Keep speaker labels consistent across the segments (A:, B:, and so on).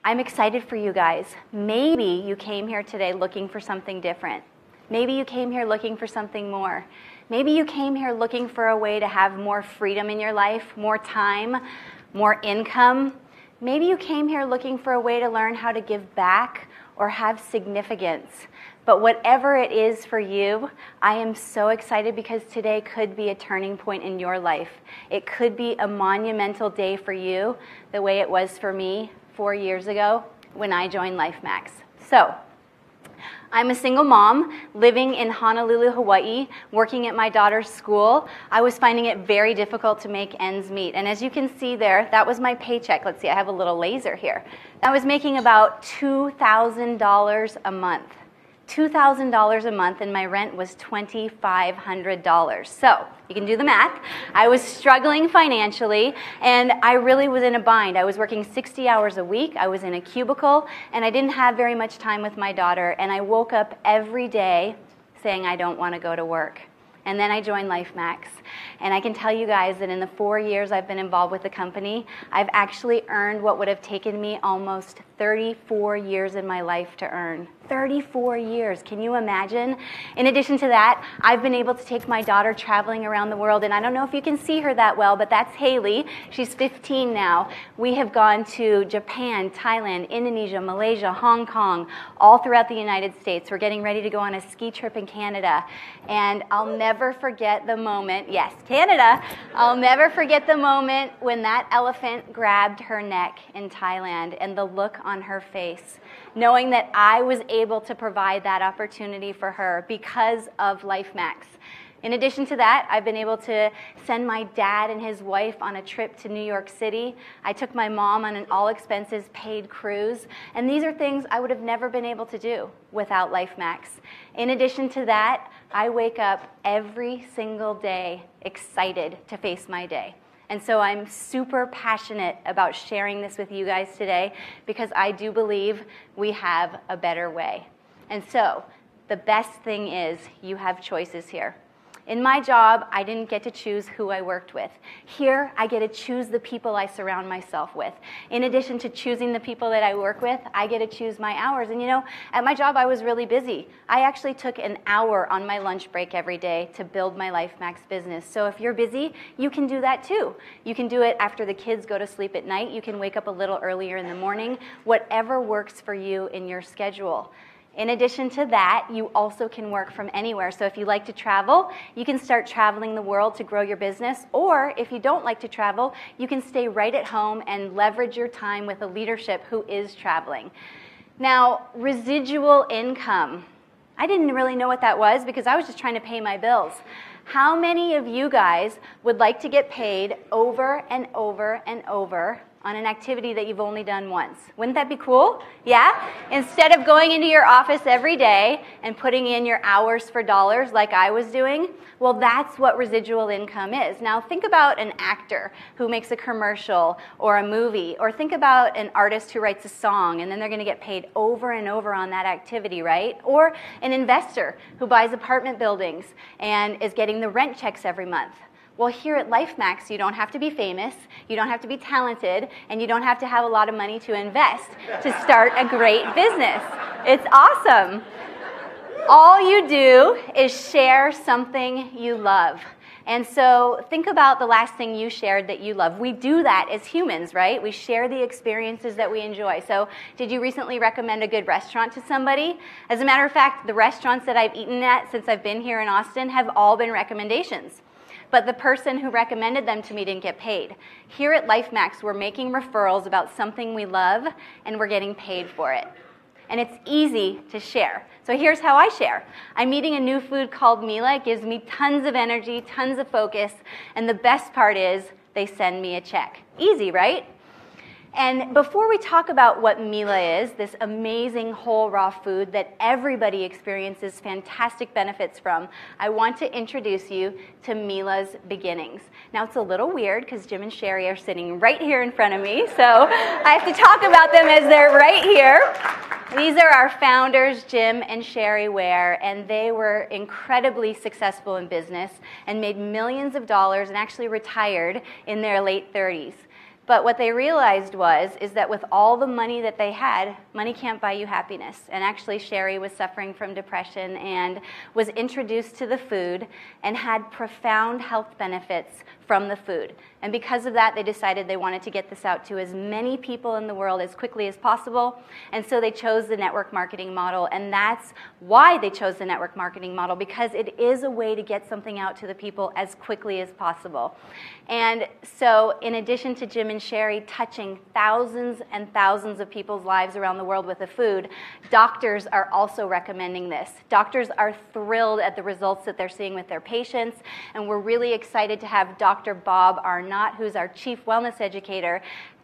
A: I'm excited for you guys. Maybe you came here today looking for something different. Maybe you came here looking for something more. Maybe you came here looking for a way to have more freedom in your life, more time, more income. Maybe you came here looking for a way to learn how to give back or have significance. But whatever it is for you, I am so excited because today could be a turning point in your life. It could be a monumental day for you, the way it was for me 4 years ago when I joined Lifemax. So, I'm a single mom living in Honolulu, Hawaii, working at my daughter's school. I was finding it very difficult to make ends meet. And as you can see there, that was my paycheck. Let's see, I have a little laser here. I was making about $2,000 a month. $2,000 a month, and my rent was $2,500. So, you can do the math. I was struggling financially, and I really was in a bind. I was working 60 hours a week. I was in a cubicle, and I didn't have very much time with my daughter, and I woke up every day saying I don't want to go to work. And then I joined Lifemax. And I can tell you guys that in the 4 years I've been involved with the company, I've actually earned what would have taken me almost 34 years in my life to earn. 34 years. Can you imagine? In addition to that, I've been able to take my daughter traveling around the world. And I don't know if you can see her that well, but that's Haley. She's 15 now. We have gone to Japan, Thailand, Indonesia, Malaysia, Hong Kong, all throughout the United States. We're getting ready to go on a ski trip in Canada. And I'll never forget the moment, yes, Canada, I'll never forget the moment when that elephant grabbed her neck in Thailand and the look on her face, knowing that I was able to provide that opportunity for her because of Lifemax. In addition to that, I've been able to send my dad and his wife on a trip to New York City. I took my mom on an all-expenses paid cruise. And these are things I would have never been able to do without Lifemax. In addition to that, I wake up every single day excited to face my day. And so I'm super passionate about sharing this with you guys today because I do believe we have a better way. And so the best thing is you have choices here. In my job, I didn't get to choose who I worked with. Here, I get to choose the people I surround myself with. In addition to choosing the people that I work with, I get to choose my hours. And you know, at my job, I was really busy. I actually took an hour on my lunch break every day to build my Lifemax business. So if you're busy, you can do that too. You can do it after the kids go to sleep at night. You can wake up a little earlier in the morning. Whatever works for you in your schedule. In addition to that, you also can work from anywhere. So if you like to travel, you can start traveling the world to grow your business. Or if you don't like to travel, you can stay right at home and leverage your time with a leadership who is traveling. Now, residual income. I didn't really know what that was because I was just trying to pay my bills. How many of you guys would like to get paid over and over and over on an activity that you've only done once? Wouldn't that be cool? Yeah? Instead of going into your office every day and putting in your hours for dollars like I was doing, well, that's what residual income is. Now, think about an actor who makes a commercial or a movie, or think about an artist who writes a song and then they're going to get paid over and over on that activity, right? Or an investor who buys apartment buildings and is getting the rent checks every month. Well, here at Lifemax, you don't have to be famous, you don't have to be talented, and you don't have to have a lot of money to invest to start a great business. It's awesome. All you do is share something you love. And so think about the last thing you shared that you love. We do that as humans, right? We share the experiences that we enjoy. So did you recently recommend a good restaurant to somebody? As a matter of fact, the restaurants that I've eaten at since I've been here in Austin have all been recommendations. But the person who recommended them to me didn't get paid. Here at Lifemax, we're making referrals about something we love, and we're getting paid for it. And it's easy to share. So here's how I share. I'm eating a new food called Mila. It gives me tons of energy, tons of focus, and the best part is they send me a check. Easy, right? And before we talk about what Mila is, this amazing whole raw food that everybody experiences fantastic benefits from, I want to introduce you to Mila's beginnings. Now, it's a little weird because Jim and Sherry are sitting right here in front of me, so I have to talk about them as they're right here. These are our founders, Jim and Sherry Ware, and they were incredibly successful in business and made millions of dollars and actually retired in their late 30s. But what they realized is that with all the money that they had, money can't buy you happiness. And actually, Sherry was suffering from depression and was introduced to the food and had profound health benefits from the food. And because of that, they decided they wanted to get this out to as many people in the world as quickly as possible. And so they chose the network marketing model. And that's why they chose the network marketing model, because it is a way to get something out to the people as quickly as possible. And so in addition to Jim and Sherry touching thousands and thousands of people's lives around the world with the food, doctors are also recommending this. Doctors are thrilled at the results that they're seeing with their patients, and we're really excited to have Dr. Bob Arnott, who's our chief wellness educator,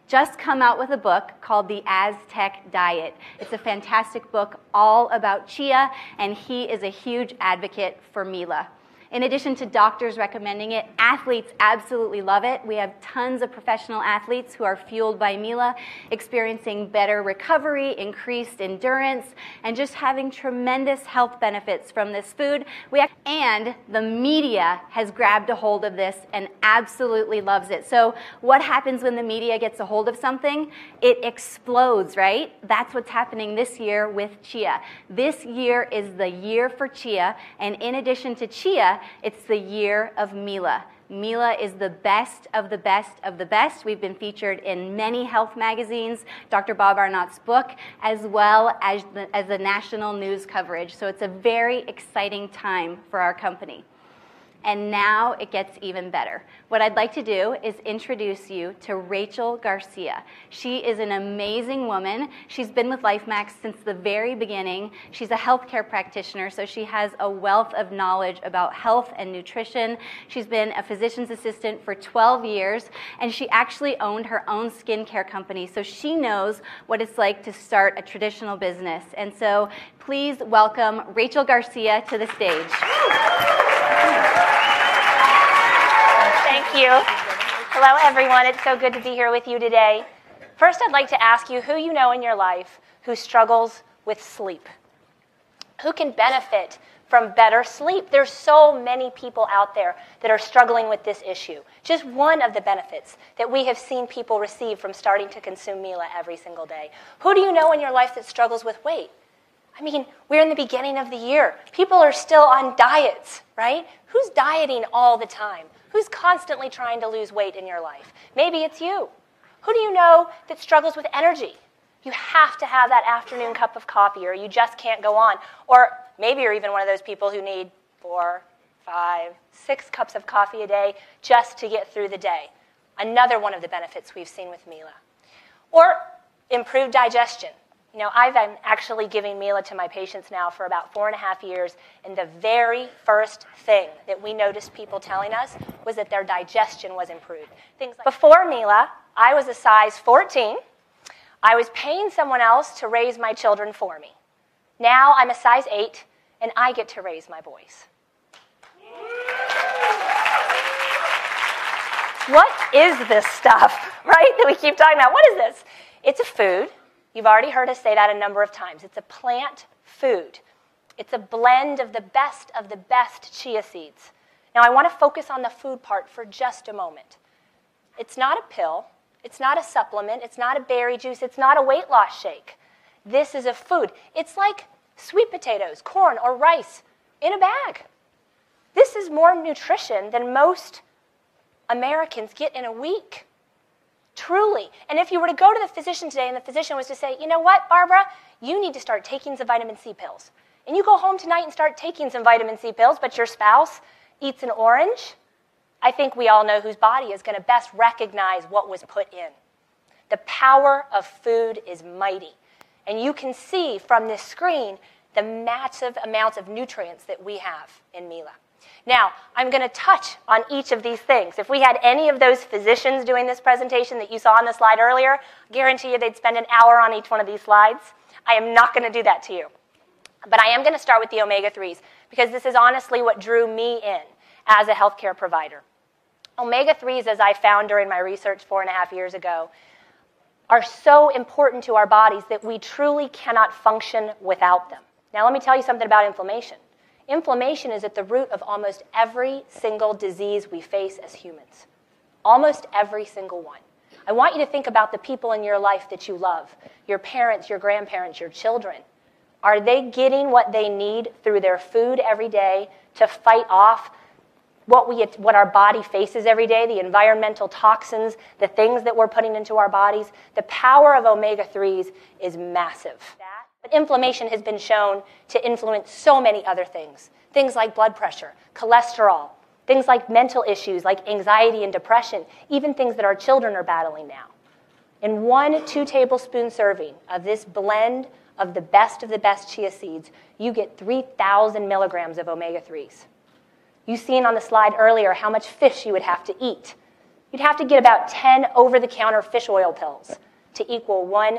A: just come out with a book called The Aztec Diet. It's a fantastic book all about chia, and he is a huge advocate for Mila. In addition to doctors recommending it, athletes absolutely love it. We have tons of professional athletes who are fueled by Mila, experiencing better recovery, increased endurance, and just having tremendous health benefits from this food. And the media has grabbed a hold of this and absolutely loves it. So what happens when the media gets a hold of something? It explodes, right? That's what's happening this year with chia. This year is the year for chia, and in addition to chia, it's the year of Mila. Mila is the best of the best of the best. We've been featured in many health magazines, Dr. Bob Arnott's book, as well as the national news coverage. So it's a very exciting time for our company. And now it gets even better. What I'd like to do is introduce you to Rachel Garcia. She is an amazing woman. She's been with Lifemax since the very beginning. She's a healthcare practitioner, so she has a wealth of knowledge about health and nutrition. She's been a physician's assistant for 12 years, and she actually owned her own skincare company, so she knows what it's like to start a traditional business. And so please welcome Rachel Garcia to the stage.
B: Thank you. Hello, everyone. It's so good to be here with you today. First, I'd like to ask you who you know in your life who struggles with sleep. Who can benefit from better sleep? There's so many people out there that are struggling with this issue. Just one of the benefits that we have seen people receive from starting to consume Mila every single day. Who do you know in your life that struggles with weight? I mean, we're in the beginning of the year. People are still on diets, right? Who's dieting all the time? Who's constantly trying to lose weight in your life? Maybe it's you. Who do you know that struggles with energy? You have to have that afternoon cup of coffee or you just can't go on. Or maybe you're even one of those people who need 4, 5, 6 cups of coffee a day just to get through the day. Another one of the benefits we've seen with Mila. Or improved digestion. You know, I've been actually giving Mila to my patients now for about 4.5 years, and the very first thing that we noticed people telling us was that their digestion was improved. Things like before Mila, I was a size 14. I was paying someone else to raise my children for me. Now I'm a size 8, and I get to raise my boys. What is this stuff, right, that we keep talking about? What is this? It's a food. You've already heard us say that a number of times. It's a plant food. It's a blend of the best chia seeds. Now, I want to focus on the food part for just a moment. It's not a pill. It's not a supplement. It's not a berry juice. It's not a weight loss shake. This is a food. It's like sweet potatoes, corn, or rice in a bag. This is more nutrition than most Americans get in a week. Truly. And if you were to go to the physician today and the physician was to say, you know what, Barbara, you need to start taking some vitamin C pills. And you go home tonight and start taking some vitamin C pills, but your spouse eats an orange, I think we all know whose body is going to best recognize what was put in. The power of food is mighty. And you can see from this screen the massive amounts of nutrients that we have in Mila. Now, I'm going to touch on each of these things. If we had any of those physicians doing this presentation that you saw on the slide earlier, I guarantee you they'd spend an hour on each one of these slides. I am not going to do that to you. But I am going to start with the omega-3s because this is honestly what drew me in as a healthcare provider. Omega-3s, as I found during my research 4.5 years ago, are so important to our bodies that we truly cannot function without them. Now, let me tell you something about inflammation. Inflammation is at the root of almost every single disease we face as humans. Almost every single one. I want you to think about the people in your life that you love, your parents, your grandparents, your children. Are they getting what they need through their food every day to fight off what our body faces every day, the environmental toxins, the things that we're putting into our bodies? The power of omega-3s is massive. But inflammation has been shown to influence so many other things. Things like blood pressure, cholesterol, things like mental issues like anxiety and depression, even things that our children are battling now. In 1 2-tablespoon serving of this blend of the best chia seeds, you get 3,000 milligrams of omega-3s. You've seen on the slide earlier how much fish you would have to eat. You'd have to get about 10 over-the-counter fish oil pills to equal 1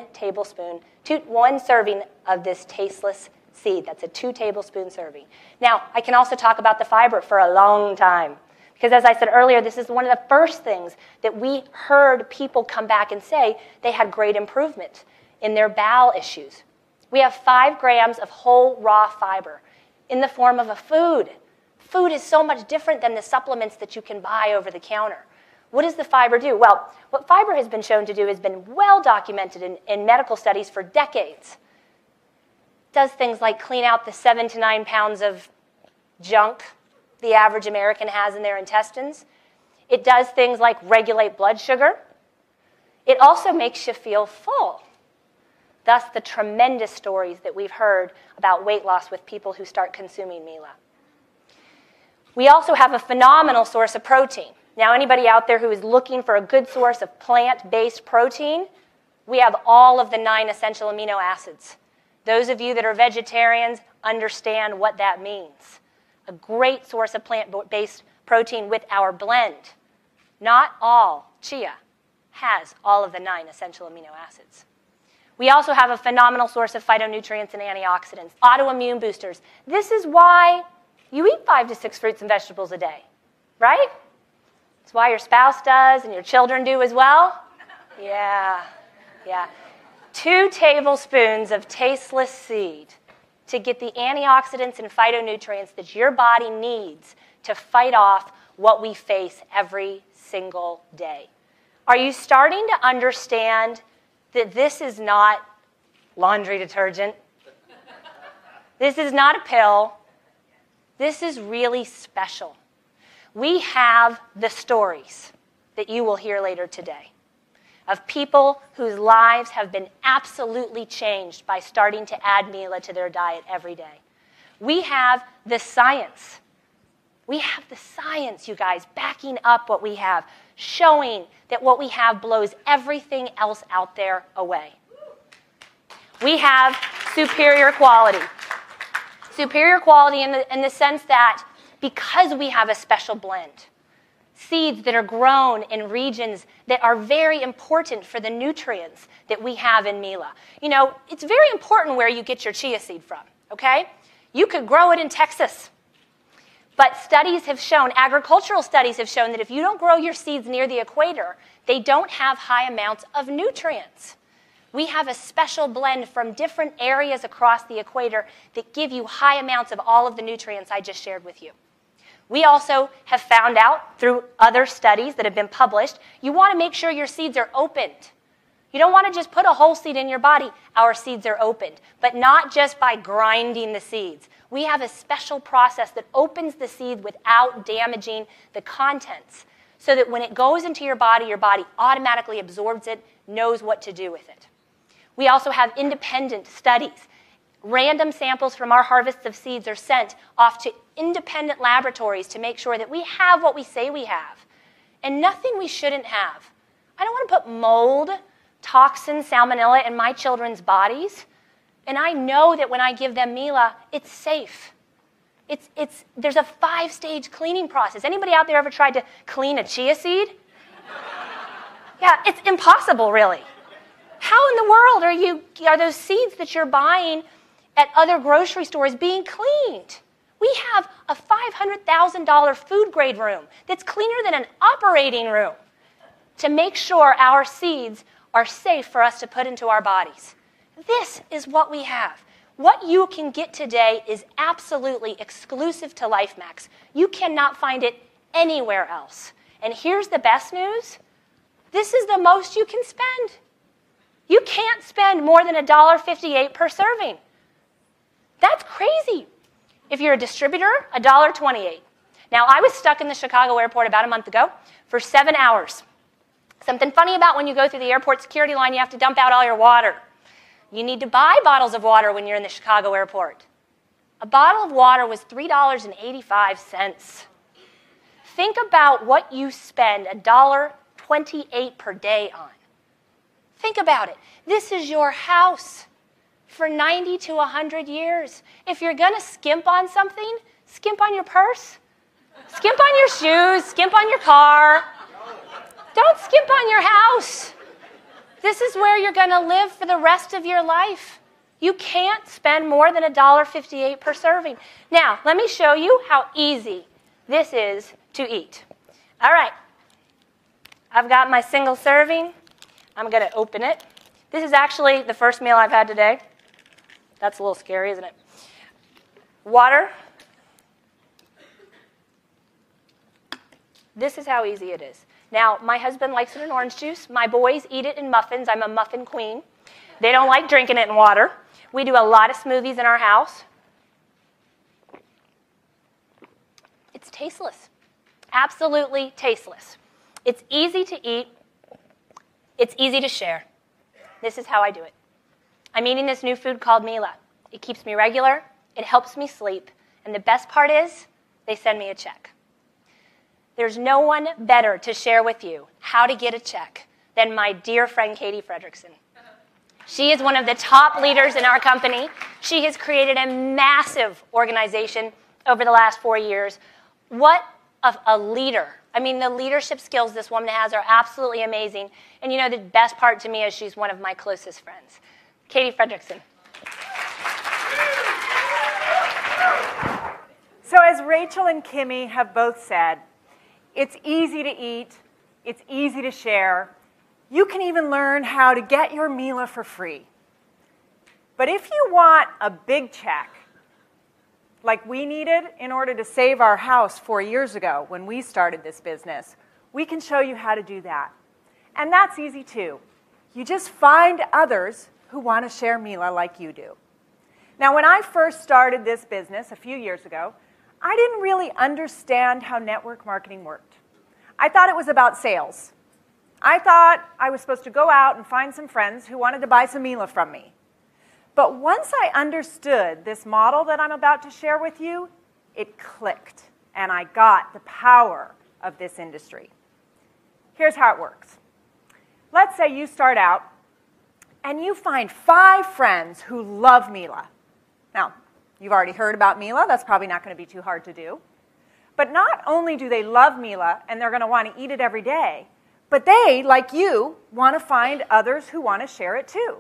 B: serving of this tasteless seed. That's a 2-tablespoon serving. Now, I can also talk about the fiber for a long time. Because as I said earlier, this is one of the first things that we heard people come back and say they had great improvement in their bowel issues. We have 5 grams of whole raw fiber in the form of a food. Food is so much different than the supplements that you can buy over the counter. What does the fiber do? Well, what fiber has been shown to do has been well documented in medical studies for decades. It does things like clean out the 7 to 9 pounds of junk the average American has in their intestines. It does things like regulate blood sugar. It also makes you feel full. Thus, the tremendous stories that we've heard about weight loss with people who start consuming Mila. We also have a phenomenal source of protein. Now, anybody out there who is looking for a good source of plant-based protein, we have all of the 9 essential amino acids. Those of you that are vegetarians understand what that means. A great source of plant-based protein with our blend. Not all chia has all of the 9 essential amino acids. We also have a phenomenal source of phytonutrients and antioxidants, autoimmune boosters. This is why you eat 5 to 6 fruits and vegetables a day, right? It's why your spouse does and your children do as well. Yeah. 2 tablespoons of tasteless seed to get the antioxidants and phytonutrients that your body needs to fight off what we face every single day. Are you starting to understand that this is not laundry detergent? This is not a pill. This is really special. We have the stories that you will hear later today of people whose lives have been absolutely changed by starting to add Mila to their diet every day. We have the science. We have the science, you guys, backing up what we have, showing that what we have blows everything else out there away. We have superior quality. Superior quality in the sense that because we have a special blend, seeds that are grown in regions that are very important for the nutrients that we have in Mila. You know, it's very important where you get your chia seed from, okay? You could grow it in Texas. But studies have shown, agricultural studies have shown that if you don't grow your seeds near the equator, they don't have high amounts of nutrients. We have a special blend from different areas across the equator that give you high amounts of all of the nutrients I just shared with you. We also have found out through other studies that have been published, you want to make sure your seeds are opened. You don't want to just put a whole seed in your body. Our seeds are opened, but not just by grinding the seeds. We have a special process that opens the seed without damaging the contents so that when it goes into your body automatically absorbs it, knows what to do with it. We also have independent studies. Random samples from our harvests of seeds are sent off to independent laboratories to make sure that we have what we say we have, and nothing we shouldn't have. I don't want to put mold, toxins, salmonella in my children's bodies, and I know that when I give them Mila, it's safe. There's a 5-stage cleaning process. Anybody out there ever tried to clean a chia seed? Yeah, it's impossible, really. How in the world are those seeds that you're buying at other grocery stores being cleaned? We have a $500,000 food grade room that's cleaner than an operating room to make sure our seeds are safe for us to put into our bodies. This is what we have. What you can get today is absolutely exclusive to Lifemax. You cannot find it anywhere else. And here's the best news. This is the most you can spend. You can't spend more than $1.58 per serving. That's crazy. If you're a distributor, $1.28. Now, I was stuck in the Chicago airport about a month ago for 7 hours. Something funny about when you go through the airport security line, you have to dump out all your water. You need to buy bottles of water when you're in the Chicago airport. A bottle of water was $3.85. Think about what you spend $1.28 per day on. Think about it. This is your house for 90 to 100 years. If you're going to skimp on something, skimp on your purse. Skimp on your shoes. Skimp on your car. Don't skimp on your house. This is where you're going to live for the rest of your life. You can't spend more than $1.58 per serving. Now, let me show you how easy this is to eat. All right. I've got my single serving. I'm going to open it. This is actually the first meal I've had today. That's a little scary, isn't it? Water. This is how easy it is. Now, my husband likes it in orange juice. My boys eat it in muffins. I'm a muffin queen. They don't like drinking it in water. We do a lot of smoothies in our house. It's tasteless. Absolutely tasteless. It's easy to eat. It's easy to share. This is how I do it. I'm eating this new food called Mila. It keeps me regular. It helps me sleep. And the best part is, they send me a check. There's no one better to share with you how to get a check than my dear friend Katie Fredrickson. She is one of the top leaders in our company. She has created a massive organization over the last 4 years. What a leader. I mean, the leadership skills this woman has are absolutely amazing. And you know, the best part to me is she's one of my closest friends. Katie Fredrickson.
C: So as Rachel and Kimmy have both said, it's easy to eat, it's easy to share. You can even learn how to get your Mila for free. But if you want a big check, like we needed in order to save our house 4 years ago when we started this business, we can show you how to do that. And that's easy too. You just find others who want to share Mila like you do. Now, when I first started this business a few years ago, I didn't really understand how network marketing worked. I thought it was about sales. I thought I was supposed to go out and find some friends who wanted to buy some Mila from me. But once I understood this model that I'm about to share with you, it clicked, and I got the power of this industry. Here's how it works. Let's say you start out, and you find 5 friends who love Mila. Now, you've already heard about Mila. That's probably not going to be too hard to do. But not only do they love Mila, and they're going to want to eat it every day, but they, like you, want to find others who want to share it too.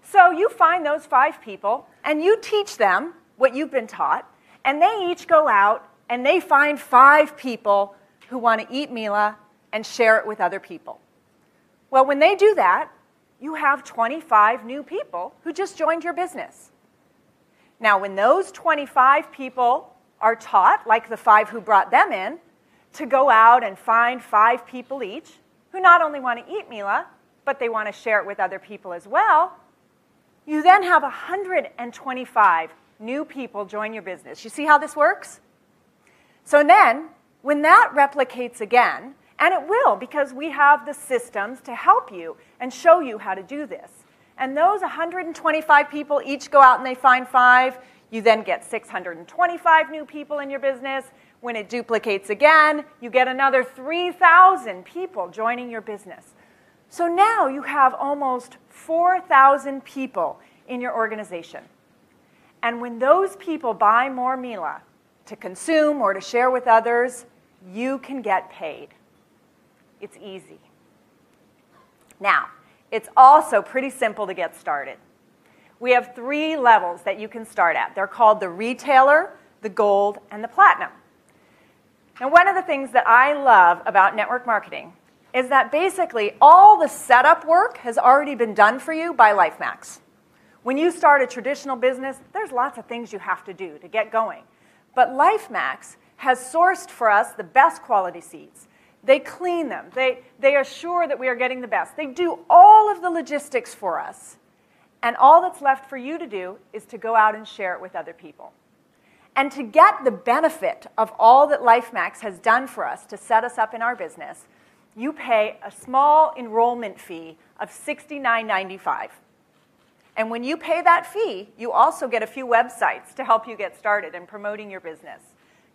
C: So you find those 5 people, and you teach them what you've been taught, and they each go out, and they find 5 people who want to eat Mila and share it with other people. Well, when they do that, you have 25 new people who just joined your business. Now, when those 25 people are taught, like the 5 who brought them in, to go out and find 5 people each who not only want to eat Mila, but they want to share it with other people as well, you then have 125 new people join your business. You see how this works? So then, when that replicates again, and it will because we have the systems to help you and show you how to do this, and those 125 people each go out and they find 5, you then get 625 new people in your business. When it duplicates again, you get another 3,000 people joining your business. So now you have almost 4,000 people in your organization. And when those people buy more Mila to consume or to share with others, you can get paid. It's easy. Now, it's also pretty simple to get started. We have 3 levels that you can start at. They're called the retailer, the gold, and the platinum. Now, one of the things that I love about network marketing is that basically all the setup work has already been done for you by Lifemax. When you start a traditional business, there's lots of things you have to do to get going. But Lifemax has sourced for us the best quality seeds. They clean them. They assure that we are getting the best. They do all of the logistics for us. And all that's left for you to do is to go out and share it with other people. And to get the benefit of all that Lifemax has done for us to set us up in our business, you pay a small enrollment fee of $69.95. And when you pay that fee, you also get a few websites to help you get started in promoting your business.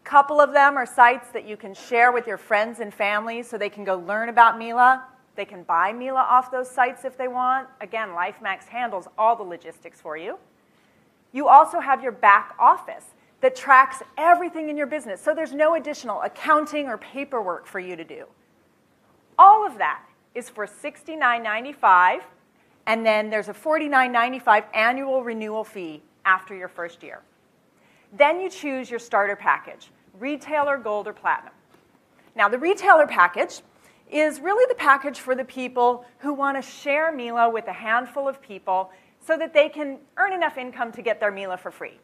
C: A couple of them are sites that you can share with your friends and family so they can go learn about Mila. They can buy Mila off those sites if they want. Again, Lifemax handles all the logistics for you. You also have your back office that tracks everything in your business, so there's no additional accounting or paperwork for you to do. All of that is for $69.95, and then there's a $49.95 annual renewal fee after your first year. Then you choose your starter package, Retailer, Gold, or Platinum. Now, the Retailer package is really the package for the people who want to share Mila with a handful of people so that they can earn enough income to get their Mila for free.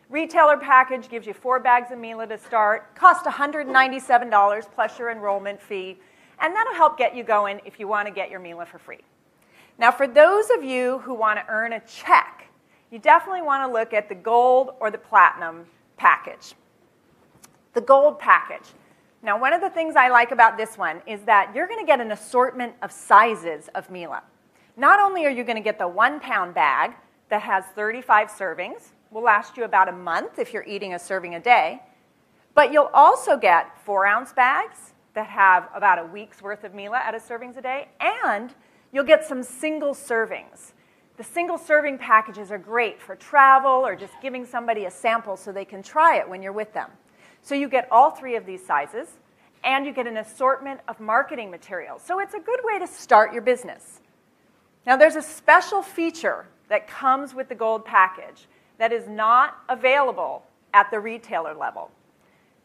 C: Retailer package gives you 4 bags of Mila to start, costs $197 plus your enrollment fee, and that'll help get you going if you want to get your Mila for free. Now, for those of you who want to earn a check, you definitely want to look at the Gold or the Platinum package. The Gold package. Now, one of the things I like about this one is that you're going to get an assortment of sizes of Mila. Not only are you going to get the 1-pound bag that has 35 servings, will last you about a month if you're eating a serving a day, but you'll also get 4-ounce bags that have about a week's worth of Mila at a servings a day, and you'll get some single servings. The single serving packages are great for travel or just giving somebody a sample so they can try it when you're with them. So you get all 3 of these sizes, and you get an assortment of marketing materials. So it's a good way to start your business. Now, there's a special feature that comes with the Gold package that is not available at the retailer level.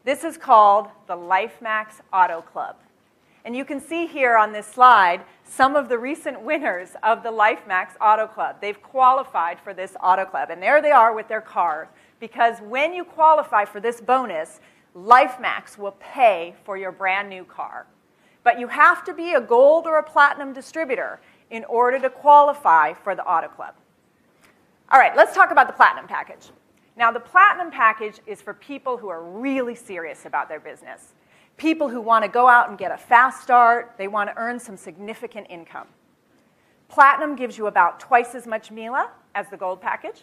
C: This is called the Lifemax Auto Club. And you can see here on this slide some of the recent winners of the Lifemax Auto Club. They've qualified for this Auto Club, and there they are with their cars, because when you qualify for this bonus, Lifemax will pay for your brand new car. But you have to be a Gold or a Platinum distributor in order to qualify for the Auto Club. All right, let's talk about the Platinum package. Now, the Platinum package is for people who are really serious about their business. People who want to go out and get a fast start. They want to earn some significant income. Platinum gives you about twice as much Mila as the Gold package.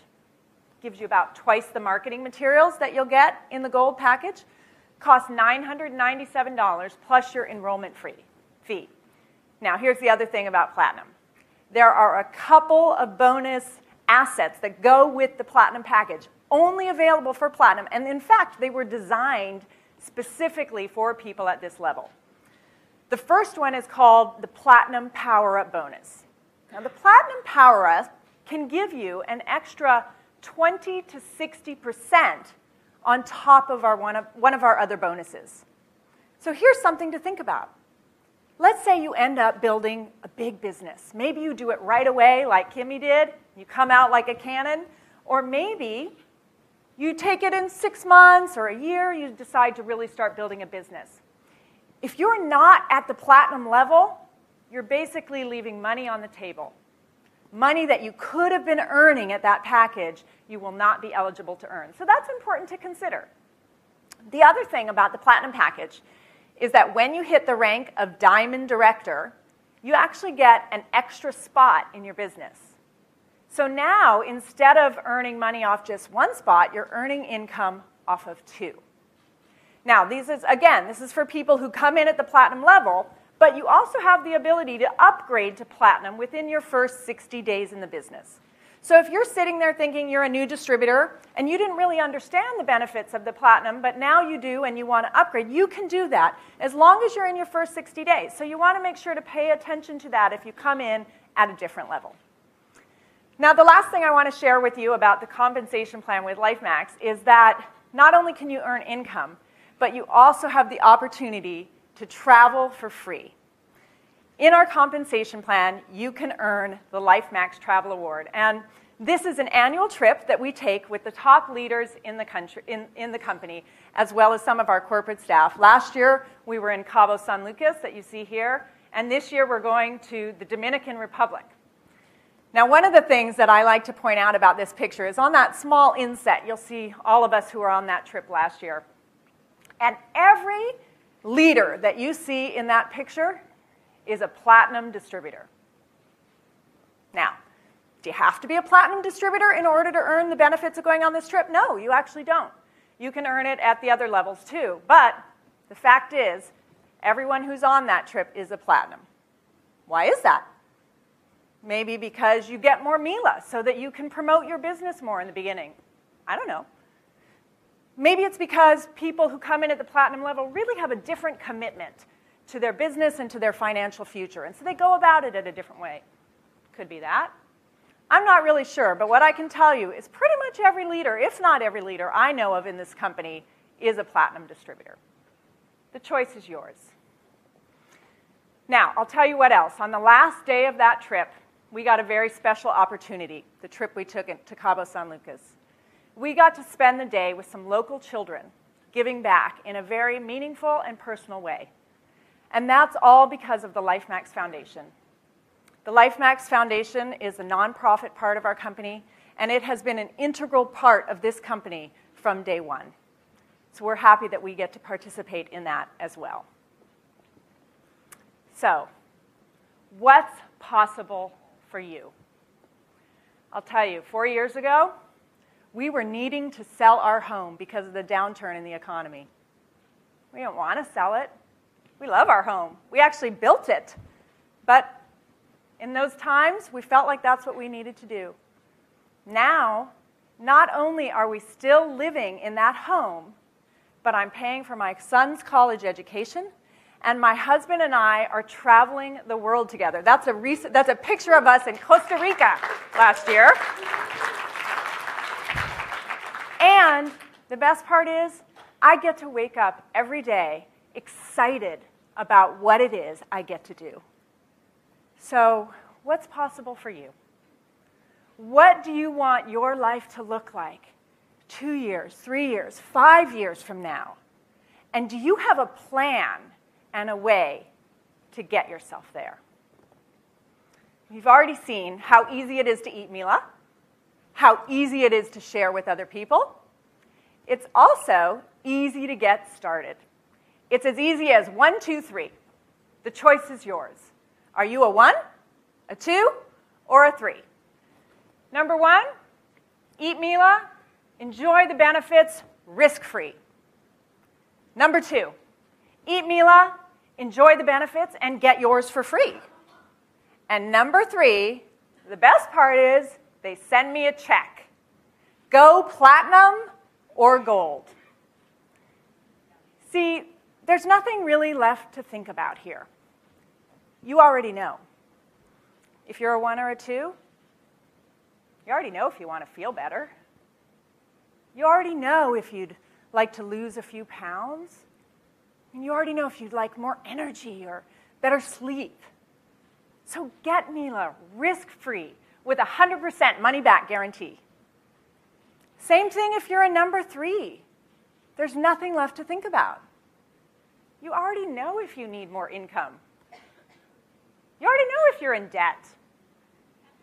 C: Gives you about twice the marketing materials that you'll get in the Gold package. Costs $997 plus your enrollment fee. Now, here's the other thing about Platinum. There are a couple of bonus assets that go with the Platinum package, only available for Platinum. And in fact, they were designed specifically for people at this level. The first one is called the Platinum Power-Up Bonus. Now, the Platinum Power-Up can give you an extra 20 to 60% on top of one of our other bonuses. So here's something to think about. Let's say you end up building a big business. Maybe you do it right away like Kimmy did. You come out like a cannon. Or maybe you take it in 6 months or a year. You decide to really start building a business. If you're not at the Platinum level, you're basically leaving money on the table. Money that you could have been earning at that package, you will not be eligible to earn. So that's important to consider. The other thing about the Platinum package is that when you hit the rank of Diamond Director, you actually get an extra spot in your business. So now, instead of earning money off just one spot, you're earning income off of 2. Now, this is for people who come in at the Platinum level, but you also have the ability to upgrade to Platinum within your first 60 days in the business. So if you're sitting there thinking you're a new distributor and you didn't really understand the benefits of the Platinum, but now you do and you want to upgrade, you can do that as long as you're in your first 60 days. So you want to make sure to pay attention to that if you come in at a different level. Now, the last thing I want to share with you about the compensation plan with Lifemax is that not only can you earn income, but you also have the opportunity to travel for free. In our compensation plan, you can earn the Lifemax Travel Award. And This is an annual trip that we take with the top leaders in the country, in the company, as well as some of our corporate staff. Last year, we were in Cabo San Lucas that you see here, and this year we're going to the Dominican Republic. Now, one of the things that I like to point out about this picture is on that small inset, you'll see all of us who were on that trip last year. And every leader that you see in that picture is a platinum distributor. Now, do you have to be a platinum distributor in order to earn the benefits of going on this trip? No, you actually don't. You can earn it at the other levels too. But the fact is, everyone who's on that trip is a platinum. Why is that? Maybe because you get more Mila so that you can promote your business more in the beginning. I don't know. Maybe it's because people who come in at the platinum level really have a different commitment to their business and to their financial future, and so they go about it in a different way. Could be that. I'm not really sure, but what I can tell you is pretty much every leader, if not every leader I know of in this company, is a platinum distributor. The choice is yours. Now, I'll tell you what else. On the last day of that trip, we got a very special opportunity, the trip we took to Cabo San Lucas. We got to spend the day with some local children, giving back in a very meaningful and personal way. And that's all because of the Lifemax Foundation. The Lifemax Foundation is a nonprofit part of our company, and it has been an integral part of this company from day one. So we're happy that we get to participate in that as well. So, what's possible for you? I'll tell you, 4 years ago, we were needing to sell our home because of the downturn in the economy. We didn't want to sell it. We love our home. We actually built it. But in those times, we felt like that's what we needed to do. Now, not only are we still living in that home, but I'm paying for my son's college education, and my husband and I are traveling the world together. That's a picture of us in Costa Rica last year. And the best part is, I get to wake up every day excited about what it is I get to do. So, what's possible for you? What do you want your life to look like 2 years, 3 years, 5 years from now? And do you have a plan and a way to get yourself there? You've already seen how easy it is to eat Mila, how easy it is to share with other people. It's also easy to get started. It's as easy as 1, 2, 3. The choice is yours. Are you a 1, a 2, or a 3? Number 1, eat Mila, enjoy the benefits, risk-free. Number 2, eat Mila, enjoy the benefits, and get yours for free. And number 3, the best part is they send me a check. Go platinum or gold. See, there's nothing really left to think about here. You already know. If you're a 1 or a 2, you already know if you want to feel better. You already know if you'd like to lose a few pounds. And you already know if you'd like more energy or better sleep. So get Mila risk-free with 100% money-back guarantee. Same thing if you're a number 3. There's nothing left to think about. You already know if you need more income. You already know if you're in debt,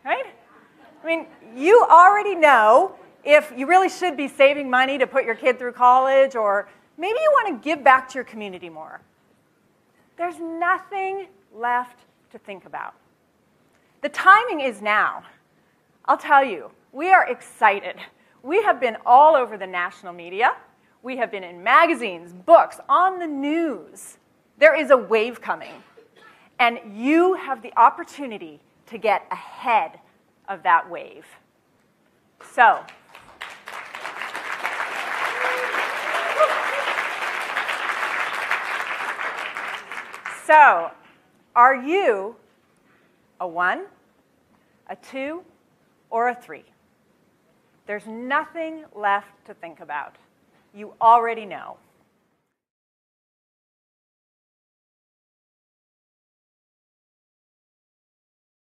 C: right? I mean, you already know if you really should be saving money to put your kid through college, or maybe you want to give back to your community more. There's nothing left to think about. The timing is now. I'll tell you, we are excited. We have been all over the national media. We have been in magazines, books, on the news. There is a wave coming. And you have the opportunity to get ahead of that wave. So, are you a 1, a 2, or a 3? There's nothing left to think about. You already know.